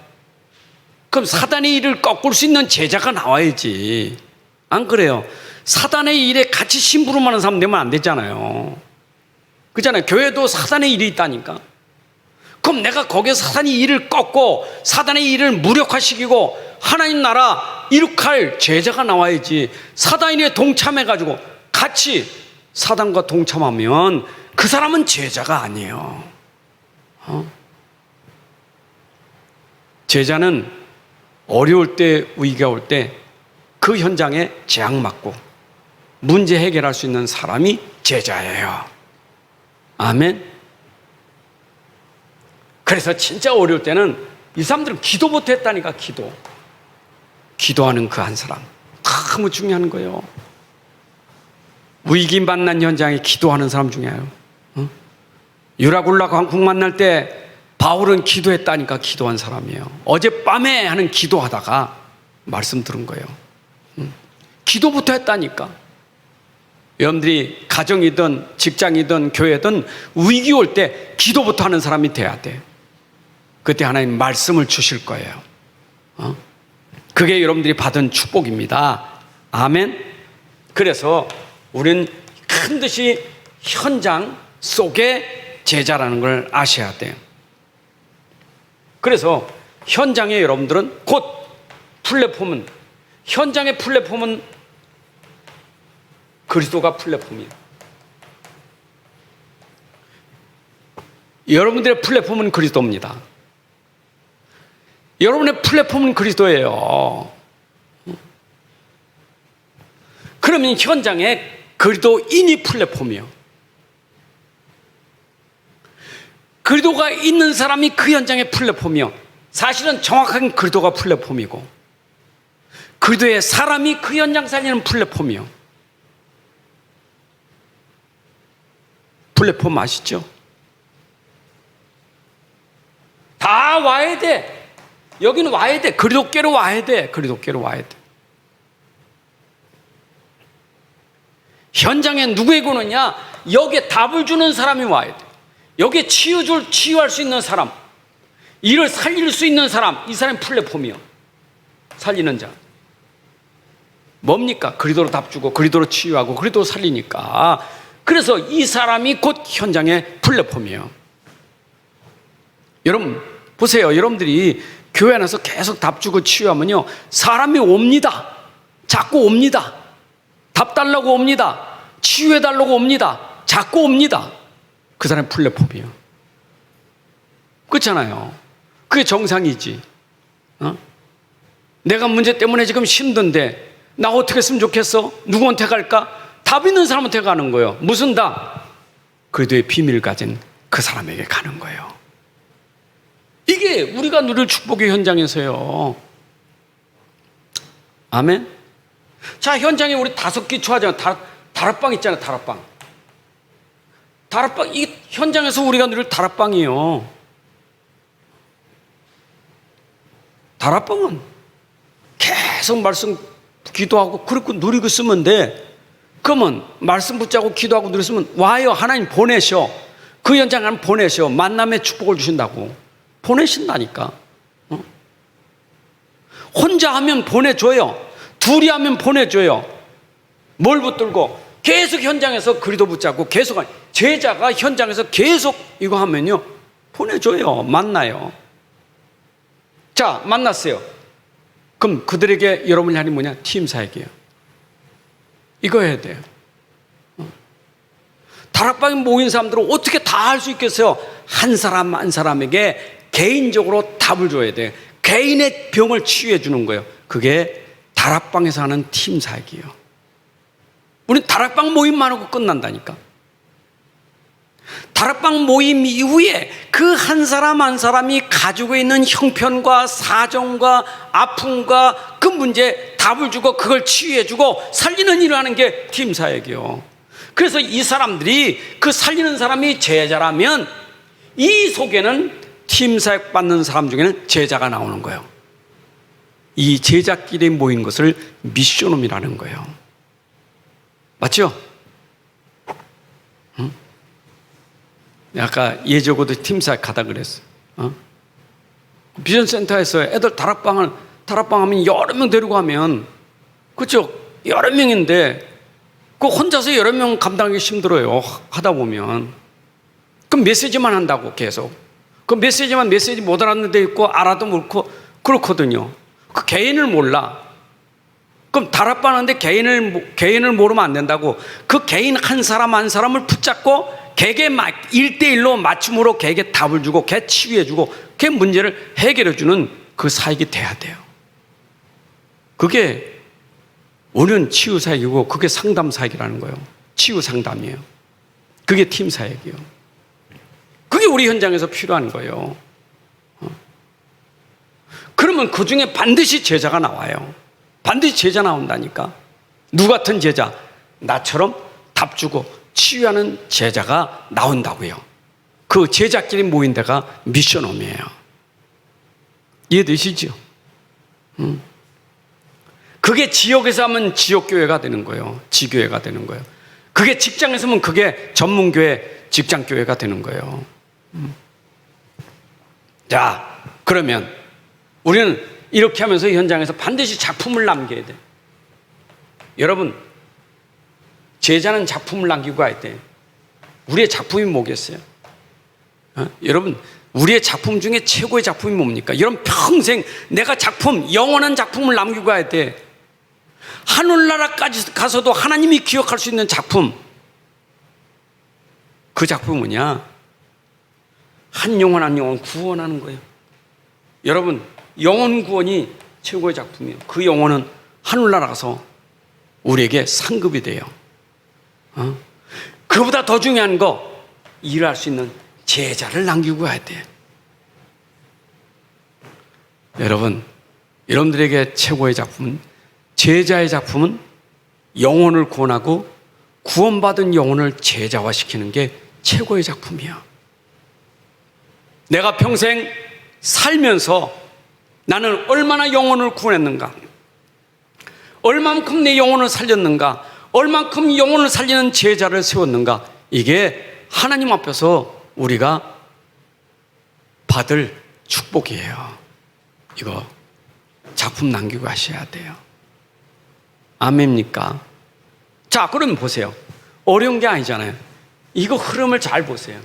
그럼 사단의 일을 꺾을 수 있는 제자가 나와야지. 안 그래요? 사단의 일에 같이 심부름하는 사람 되면 안 되잖아요. 그렇잖아요. 교회도 사단의 일이 있다니까. 그럼 내가 거기서 사단의 일을 꺾고 사단의 일을 무력화시키고 하나님 나라 이룩할 제자가 나와야지. 사단의 일에 동참해가지고 같이 사단과 동참하면 그 사람은 제자가 아니에요. 제자는 어려울 때, 위기가 올 때 그 현장에 재앙 맞고 문제 해결할 수 있는 사람이 제자예요. 아멘. 그래서 진짜 어려울 때는 이 사람들은 기도 못했다니까. 기도하는 그 한 사람 너무 중요한 거예요. 위기 만난 현장에 기도하는 사람 중요해요. 유라굴라 광풍 만날 때 바울은 기도했다니까. 기도한 사람이에요. 어젯밤에 하는 기도하다가 말씀 들은 거예요. 기도부터 했다니까. 여러분들이 가정이든 직장이든 교회든 위기 올 때 기도부터 하는 사람이 돼야 돼. 그때 하나님 말씀을 주실 거예요. 그게 여러분들이 받은 축복입니다. 아멘. 그래서 우리는 반드시 현장 속에 제자라는 걸 아셔야 돼요. 그래서 현장에 여러분들은 곧 플랫폼은, 현장의 플랫폼은 그리스도가 플랫폼이에요. 여러분들의 플랫폼은 그리스도입니다. 여러분의 플랫폼은 그리스도예요. 그러면 현장에 그리스도인이 플랫폼이요. 그리스도가 있는 사람이 그 현장의 플랫폼이요. 사실은 정확하게 그리스도가 플랫폼이고 그리스도의 사람이 그 현장 살리는 플랫폼이요. 플랫폼 아시죠? 다 와야 돼. 여기는 와야 돼. 그리스도께로 와야 돼. 그리스도께로 와야 돼. 현장에 누구에게 오느냐? 여기에 답을 주는 사람이 와야 돼. 여기에 치유할 수 있는 사람, 이를 살릴 수 있는 사람, 이 사람이 플랫폼이요. 살리는 자. 뭡니까? 그리도로 답 주고, 그리도로 치유하고, 그리도로 살리니까. 그래서 이 사람이 곧 현장의 플랫폼이에요. 여러분, 보세요. 여러분들이 교회 안에서 계속 답 주고 치유하면요, 사람이 옵니다. 자꾸 옵니다. 답 달라고 옵니다. 치유해 달라고 옵니다. 자꾸 옵니다. 그 사람의 플랫폼이에요. 그렇잖아요. 그게 정상이지. 내가 문제 때문에 지금 힘든데 나 어떻게 했으면 좋겠어? 누구한테 갈까? 답 있는 사람한테 가는 거예요. 무슨 답? 그래도의 비밀을 가진 그 사람에게 가는 거예요. 이게 우리가 누릴 축복의 현장에서요. 아멘. 자, 현장에 우리 5기 초하잖아요. 다락방 있잖아요. 다락방. 다락방, 이 현장에서 우리가 누릴 다락방이에요. 다락방은 계속 말씀 기도하고 그렇고 누리고 쓰면 돼. 그러면 말씀 붙잡고 기도하고 누리면 와요. 하나님 보내셔. 그 현장 가면 보내셔. 만남의 축복을 주신다고. 보내신다니까. 혼자 하면 보내줘요. 둘이 하면 보내줘요. 뭘 붙들고 계속 현장에서 그리도 붙잡고 계속 제자가 현장에서 계속 이거 하면요 보내줘요. 만나요. 자, 만났어요. 그럼 그들에게 여러분이 하는 뭐냐? 팀 사역이에요. 이거 해야 돼요. 다락방에 모인 사람들은 어떻게 다 할 수 있겠어요? 한 사람 한 사람에게 개인적으로 답을 줘야 돼요. 개인의 병을 치유해 주는 거예요. 그게 다락방에서 하는 팀 사역이에요. 우리 다락방 모임만 하고 끝난다니까. 다락방 모임 이후에 그 한 사람 한 사람이 가지고 있는 형편과 사정과 아픔과 그 문제에 답을 주고 그걸 치유해 주고 살리는 일을 하는 게 팀 사역이에요. 그래서 이 사람들이 그 살리는 사람이 제자라면 이 속에는 팀 사역 받는 사람 중에는 제자가 나오는 거예요. 이 제자끼리 모인 것을 미션홈이라는 거예요. 맞죠? 응? 아까 예저고도 팀 사역 가다 그랬어. 비전센터에서 애들 다락방 하면 여러 명 데리고 가면, 그렇죠? 여러 명인데 그 혼자서 여러 명 감당하기 힘들어요. 하다 보면. 그럼 메시지만 한다고 계속. 그 메시지 못 알아듣는 데 있고 알아도 모르고 그렇거든요. 그 개인을 몰라. 그럼 다락방 하는데 개인을 모르면 안 된다고. 그 개인 한 사람 한 사람을 붙잡고 걔게 1대1로 맞춤으로 걔에게 답을 주고 걔 치유해 주고 걔 문제를 해결해 주는 그 사역이 돼야 돼요. 그게 우리는 치유 사역이고 그게 상담 사역이라는 거예요. 치유 상담이에요. 그게 팀 사역이에요. 그게 우리 현장에서 필요한 거예요. 그러면 그 중에 반드시 제자가 나와요. 반드시 제자 나온다니까. 누구 같은 제자? 나처럼 답 주고 치유하는 제자가 나온다고요. 그 제자끼리 모인 데가 미션홈이에요. 이해되시죠? 그게 지역에서 하면 지역교회가 되는 거예요. 지교회가 되는 거예요. 그게 직장에서 하면 그게 전문교회, 직장교회가 되는 거예요. 자, 그러면 우리는 이렇게 하면서 현장에서 반드시 작품을 남겨야 돼. 여러분, 제자는 작품을 남기고 가야 돼. 우리의 작품이 뭐겠어요? 여러분, 우리의 작품 중에 최고의 작품이 뭡니까? 여러분, 평생 내가 영원한 작품을 남기고 가야 돼. 하늘나라까지 가서도 하나님이 기억할 수 있는 작품. 그 작품은 뭐냐? 한 영혼 한 영혼 구원하는 거예요. 여러분, 영혼 구원이 최고의 작품이에요. 그 영혼은 하늘나라 가서 우리에게 상급이 돼요. 그보다 더 중요한 거, 일할 수 있는 제자를 남기고 가야 돼. 여러분, 여러분들에게 최고의 작품은, 제자의 작품은 영혼을 구원하고 구원받은 영혼을 제자화시키는 게 최고의 작품이야. 내가 평생 살면서 나는 얼마나 영혼을 구원했는가, 얼마만큼 내 영혼을 살렸는가, 얼만큼 영혼을 살리는 제자를 세웠는가. 이게 하나님 앞에서 우리가 받을 축복이에요. 이거 작품 남기고 하셔야 돼요. 아멘입니까? 자, 그럼 보세요. 어려운 게 아니잖아요. 이거 흐름을 잘 보세요.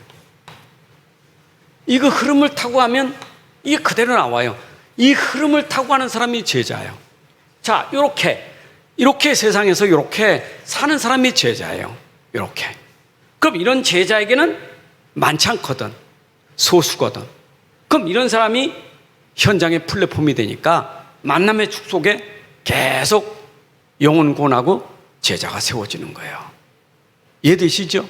이거 흐름을 타고 하면 이게 그대로 나와요. 이 흐름을 타고 가는 사람이 제자예요. 자, 이렇게 세상에서 이렇게 사는 사람이 제자예요. 이렇게. 그럼 이런 제자에게는 많지 않거든. 소수거든. 그럼 이런 사람이 현장의 플랫폼이 되니까 만남의 축복에 계속 영혼 구원하고 제자가 세워지는 거예요. 이해되시죠?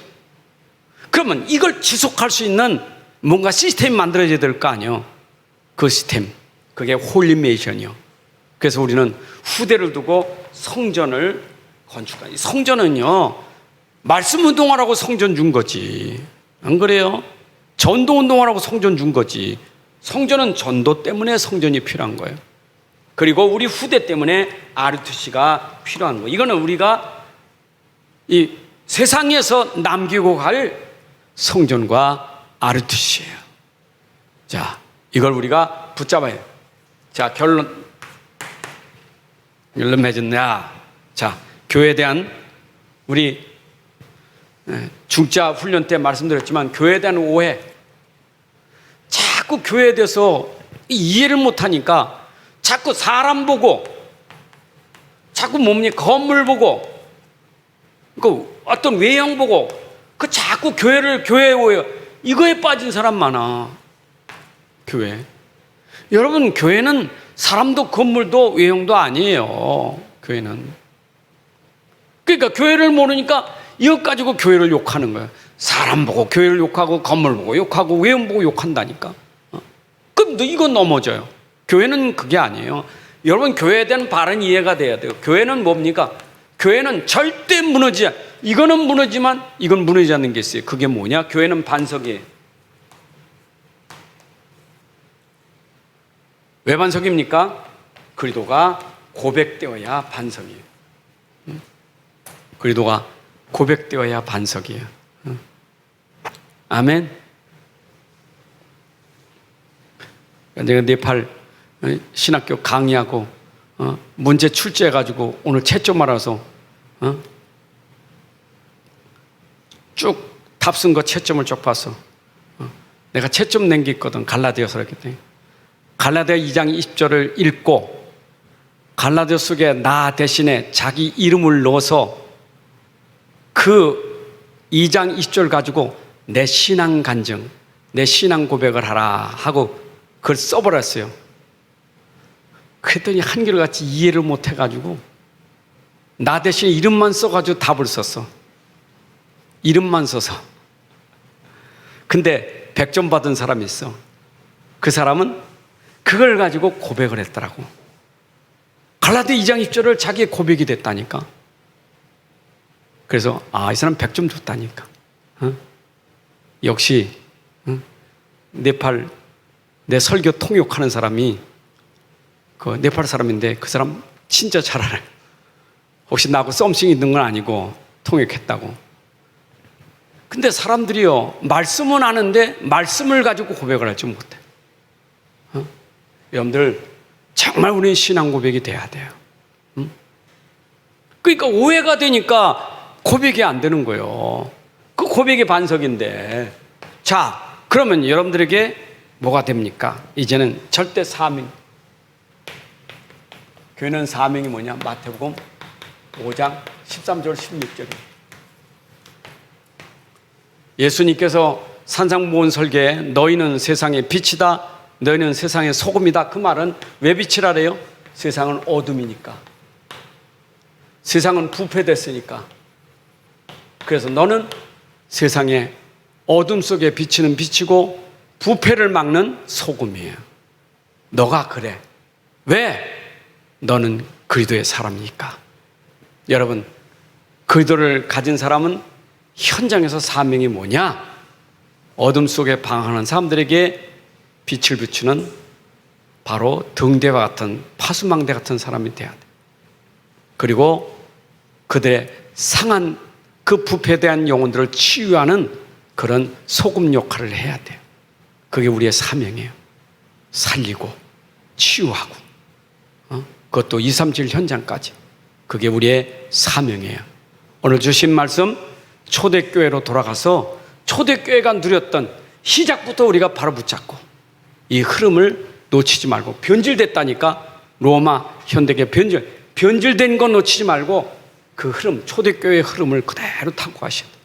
그러면 이걸 지속할 수 있는 뭔가 시스템이 만들어져야 될 거 아니에요. 그 시스템, 그게 홀리메이션이요. 그래서 우리는 후대를 두고 성전을 건축하니, 성전은요 말씀 운동하라고 성전 준 거지, 안 그래요? 전도 운동하라고 성전 준 거지. 성전은 전도 때문에 성전이 필요한 거예요. 그리고 우리 후대 때문에 RUTC가 필요한 거예요. 이거는 우리가 이 세상에서 남기고 갈 성전과 RUTC예요. 자, 이걸 우리가 붙잡아야 해요. 자, 결론 맺었냐? 자, 교회에 대한 우리 중자 훈련 때 말씀드렸지만 교회에 대한 오해, 자꾸 교회에 대해서 이해를 못하니까 자꾸 사람 보고, 자꾸 뭡니까? 건물 보고, 그 어떤 외형 보고, 그 자꾸 교회 오해, 이거에 빠진 사람 많아. 교회. 여러분, 교회는 사람도 건물도 외형도 아니에요. 교회는. 그러니까 교회를 모르니까 이것 가지고 교회를 욕하는 거예요. 사람 보고 교회를 욕하고 건물 보고 욕하고 외형 보고 욕한다니까. 그럼 이건 넘어져요. 교회는 그게 아니에요. 여러분, 교회에 대한 바른 이해가 돼야 돼요. 교회는 뭡니까? 교회는 절대 무너지지 않아요. 이거는 무너지만 이건 무너지지 않는 게 있어요. 그게 뭐냐? 교회는 반석이에요. 왜 반석입니까? 그리도가 고백되어야 반석이에요. 그리도가 고백되어야 반석이에요. 아멘. 내가 네팔 신학교 강의하고 문제 출제해가지고 오늘 채점 알아서 쭉 답 쓴 거 채점을 쭉 봤어. 내가 채점 낸 게 있거든. 갈라디아서 그랬기 때문에. 갈라디아 2장 20절을 읽고 갈라디아 속에 나 대신에 자기 이름을 넣어서 그 2장 20절 가지고 내 신앙 간증, 내 신앙 고백을 하라 하고 그걸 써버렸어요. 그랬더니 한결같이 이해를 못 해가지고 나 대신에 이름만 써가지고 답을 썼어. 이름만 써서. 근데 100점 받은 사람이 있어. 그 사람은 그걸 가지고 고백을 했더라고. 갈라디아 2장 20절을 자기의 고백이 됐다니까. 그래서 이 사람 100점 줬다니까. 역시 네팔 내 설교 통역하는 사람이 그 네팔 사람인데 그 사람 진짜 잘 알아요. 혹시 나하고 썸씽 있는 건 아니고 통역했다고. 근데 사람들이요, 말씀은 아는데 말씀을 가지고 고백을 하지 못해. 여러분들, 정말 우리는 신앙 고백이 돼야 돼요. 그러니까 오해가 되니까 고백이 안 되는 거예요. 그 고백이 반석인데. 자, 그러면 여러분들에게 뭐가 됩니까? 이제는 절대 사명. 교회는 사명이 뭐냐? 마태복음 5장 13절 16절이에요. 예수님께서 산상보훈 설계에 너희는 세상의 빛이다, 너희는 세상의 소금이다. 그 말은 왜 빛이라래요? 세상은 어둠이니까. 세상은 부패됐으니까. 그래서 너는 세상의 어둠 속에 비치는 빛이고 부패를 막는 소금이에요. 너가 그래. 왜? 너는 그리스도의 사람이니까. 여러분, 그리스도를 가진 사람은 현장에서 사명이 뭐냐? 어둠 속에 방황하는 사람들에게 빛을 비추는 바로 등대와 같은 파수망대 같은 사람이 돼야 돼. 그리고 그들의 상한 그 부패대한 영혼들을 치유하는 그런 소금 역할을 해야 돼요. 그게 우리의 사명이에요. 살리고 치유하고 그것도 237 현장까지. 그게 우리의 사명이에요. 오늘 주신 말씀, 초대교회로 돌아가서 초대교회가 누렸던 시작부터 우리가 바로 붙잡고 이 흐름을 놓치지 말고, 변질됐다니까 로마 현대계 변질된 건 놓치지 말고 그 흐름, 초대교회의 흐름을 그대로 타고 가셔야 돼요.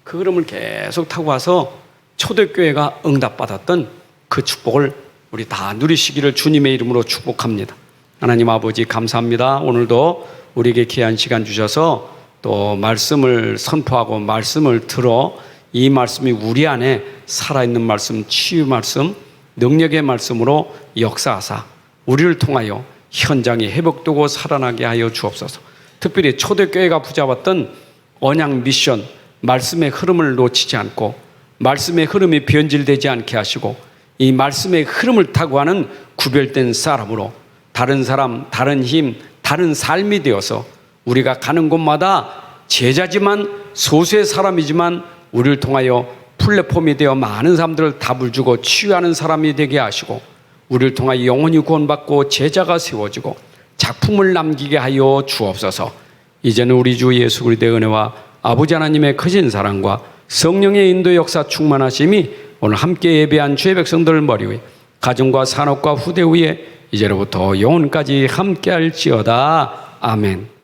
그 흐름을 계속 타고 와서 초대교회가 응답받았던 그 축복을 우리 다 누리시기를 주님의 이름으로 축복합니다. 하나님 아버지 감사합니다. 오늘도 우리에게 귀한 시간 주셔서 또 말씀을 선포하고 말씀을 들어 이 말씀이 우리 안에 살아있는 말씀, 치유 말씀, 능력의 말씀으로 역사하사 우리를 통하여 현장이 회복되고 살아나게 하여 주옵소서. 특별히 초대교회가 붙잡았던 언약 미션, 말씀의 흐름을 놓치지 않고 말씀의 흐름이 변질되지 않게 하시고 이 말씀의 흐름을 타고 하는 구별된 사람으로 다른 사람, 다른 힘, 다른 삶이 되어서 우리가 가는 곳마다 제자지만 소수의 사람이지만 우리를 통하여 플랫폼이 되어 많은 사람들을 답을 주고 치유하는 사람이 되게 하시고 우리를 통하여 영혼이 구원받고 제자가 세워지고 작품을 남기게 하여 주옵소서. 이제는 우리 주 예수 그리스도의 은혜와 아버지 하나님의 크신 사랑과 성령의 인도 역사 충만하심이 오늘 함께 예배한 주의 백성들 머리 위에 가정과 산업과 후대 위에 이제로부터 영혼까지 함께 할지어다. 아멘.